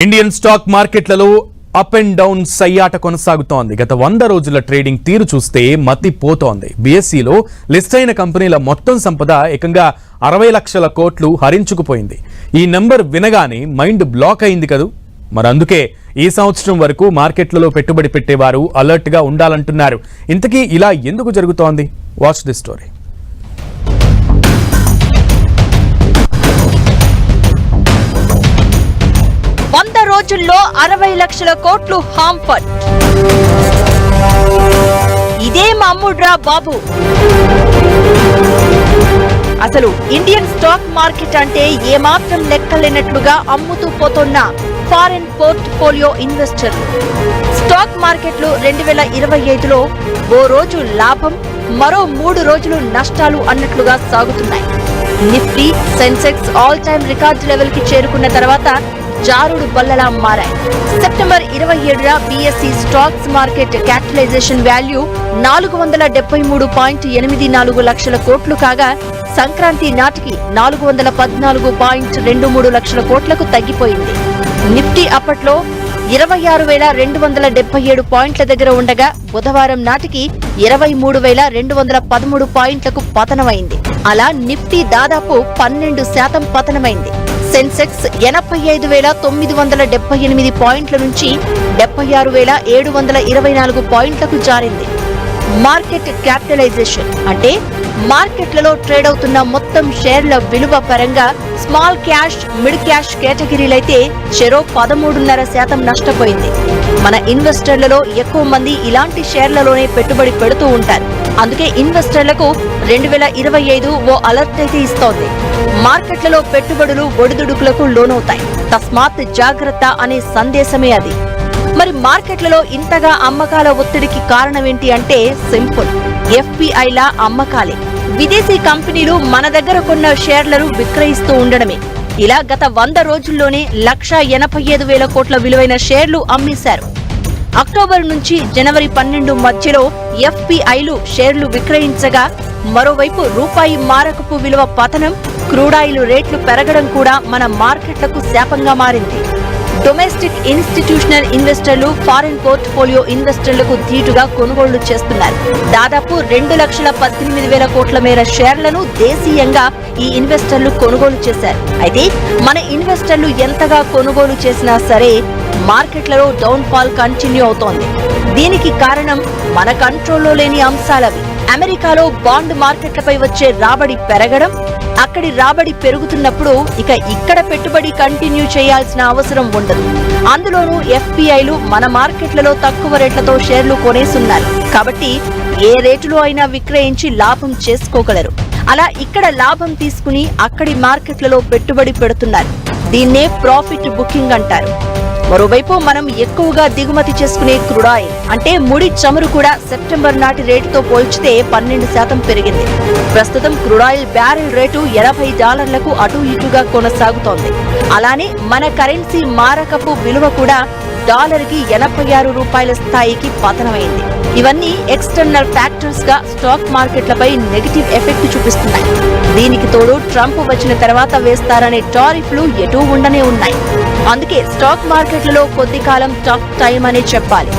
Indian stock మార్కెట్లలో up and down సయ్యాట కొనసాగుతోంది. గత 100 రోజుల ట్రేడింగ్ తీరు చూస్తే మతిపోతోంది. బీఎస్ఈలో లిస్ట్ అయిన కంపెనీల మొత్తం సంపద ఏకంగా 60 లక్షల కోట్లు హరించుకుపోయింది. ఈ నెంబర్ వినగానే మైండ్ బ్లాక్ అయింది కదూ. మరి అందుకే ఈ సంవత్సరం వరకు మార్కెట్లలో పెట్టుబడి పెట్టేవారు అలర్ట్ గా ఉండాలంటున్నారు. ఇంతకీ ఇలా ఎందుకు జరుగుతోంది? Watch the story. రోజుల్లో 60 లక్షల కోట్లు హాంఫర్డ్. ఇదే మమ్ముడ్రా బాబు. అసలు ఇండియన్ స్టాక్ మార్కెట్ అంటే ఏమాత్రం లెక్కలేనట్లుగా అమ్ముతూ పోతున్న ఫారెన్ పోర్ట్ఫోలియో ఇన్వెస్టర్లు. స్టాక్ మార్కెట్లు 2025లో ఓ రోజు లాభం, మరో 3 రోజులు నష్టాలు అన్నట్లుగా సాగుతున్నాయి. Nifty, Sensex all time record level కి చేరుకున్న తర్వాత జారుడు బల్లలా మారాయి. సెప్టెంబర్ 27న BSE stocks market capitalization value 413.84 లక్షల కోట్లు కాగా సంక్రాంతి నాటికి 414.23 లక్షల కోట్లకు తగ్గిపోయింది. నిఫ్టీ అప్పట్లో 26,277 పాయింట్ల దగ్గర ఉండగా బుధవారం నాటికి 23,213 పాయింట్లకు పతనమైంది. అలా నిఫ్టీ దాదాపు 12% పతనమైంది. సెన్సెక్స్ 85,978 పాయింట్ల నుంచి 76,724 పాయింట్లకు జారింది. మార్కెట్ క్యాపిటలైజేషన్ అంటే మార్కెట్లలో ట్రేడ్ అవుతున్న మొత్తం షేర్ల విలువ పరంగా స్మాల్ క్యాష్, మిడ్ క్యాష్ కేటగిరీలైతే చెరో 13.5% నష్టపోయింది. మన ఇన్వెస్టర్లలో ఎక్కువ మంది ఇలాంటి షేర్లలోనే పెట్టుబడి పెడుతూ ఉంటారు. అందుకే ఇన్వెస్టర్లకు 2025 ఓ అలర్ట్ అయితే ఇస్తోంది. మార్కెట్లలో పెట్టుబడులు ఒడిదుడుకులకు లోనవుతాయి, తస్మాత్ జాగ్రత్త అనే సందేశమే అది. మరి మార్కెట్లలో ఇంతగా అమ్మకాల ఒత్తిడికి కారణమేంటి అంటే సింపుల్, ఎఫ్పిఐల అమ్మకాలే. విదేశీ కంపెనీలు మన దగ్గర కొన్న షేర్లను విక్రయిస్తూ ఉండడమే. ఇలా గత 100 రోజుల్లోనే 1,85,000 కోట్ల విలువైన షేర్లు అమ్మేశారు. అక్టోబర్ నుంచి జనవరి 12 మధ్యలో ఎఫ్పిఐలు షేర్లు విక్రయించగా, మరోవైపు రూపాయి మారకపు విలువ పతనం, క్రూడాయిల్ రేట్లు పెరగడం కూడా మన మార్కెట్లకు శాపంగా మారింది. డొమెస్టిక్ ఇన్స్టిట్యూషనల్ ఇన్వెస్టర్లు ఫారిన్ పోర్ట్ఫోలియో ఇన్వెస్టర్లకు ధీటుగా కొనుగోళ్లు చేస్తున్నారు. దాదాపు 2,18,000 కోట్ల మేర షేర్లను దేశీయంగా ఈ ఇన్వెస్టర్లు కొనుగోలు చేశారు. అయితే మన ఇన్వెస్టర్లు ఎంతగా కొనుగోలు చేసినా సరే మార్కెట్లలో డౌన్ ఫాల్ కంటిన్యూ అవుతోంది. దీనికి కారణం మన కంట్రోల్లో లేని అంశాలవి. అమెరికాలో బాండ్ మార్కెట్లపై వచ్చే రాబడి పెరగడం, అక్కడి రాబడి పెరుగుతున్నప్పుడు ఇక ఇక్కడ పెట్టుబడి కంటిన్యూ చేయాల్సిన అవసరం ఉండదు. అందులోనూ ఎఫ్పిఐలు మన మార్కెట్లలో తక్కువ రేట్లతో షేర్లు కొనేసున్నారు కాబట్టి ఏ రేటులో అయినా విక్రయించి లాభం చేసుకోగలరు. అలా ఇక్కడ లాభం తీసుకుని అక్కడి మార్కెట్లలో పెట్టుబడి పెడుతున్నారు. దీన్నే ప్రాఫిట్ బుకింగ్ అంటారు. మరోవైపు మనం ఎక్కువగా దిగుమతి చేసుకునే క్రూడాయిల్ అంటే ముడి చమురు కూడా సెప్టెంబర్ నాటి రేటుతో పోల్చితే 12% పెరిగింది. ప్రస్తుతం క్రూడాయిల్ బ్యారెల్ రేటు $80 అటు ఇటుగా కొనసాగుతోంది. అలానే మన కరెన్సీ మారకపు విలువ కూడా డాలర్కి 86 రూపాయల స్థాయికి పతనమైంది. ఇవన్నీ ఎక్స్టర్నల్ ఫ్యాక్టర్స్ గా స్టాక్ మార్కెట్లపై నెగిటివ్ ఎఫెక్ట్ చూపిస్తున్నాయి. దీనికి తోడు ట్రంప్ వచ్చిన తర్వాత వేస్తారనే టారిఫ్లు ఎటూ ఉండనే ఉన్నాయి. అందుకే స్టాక్ మార్కెట్లలో కొద్ది కాలం టఫ్ టైం అనే చెప్పాలి.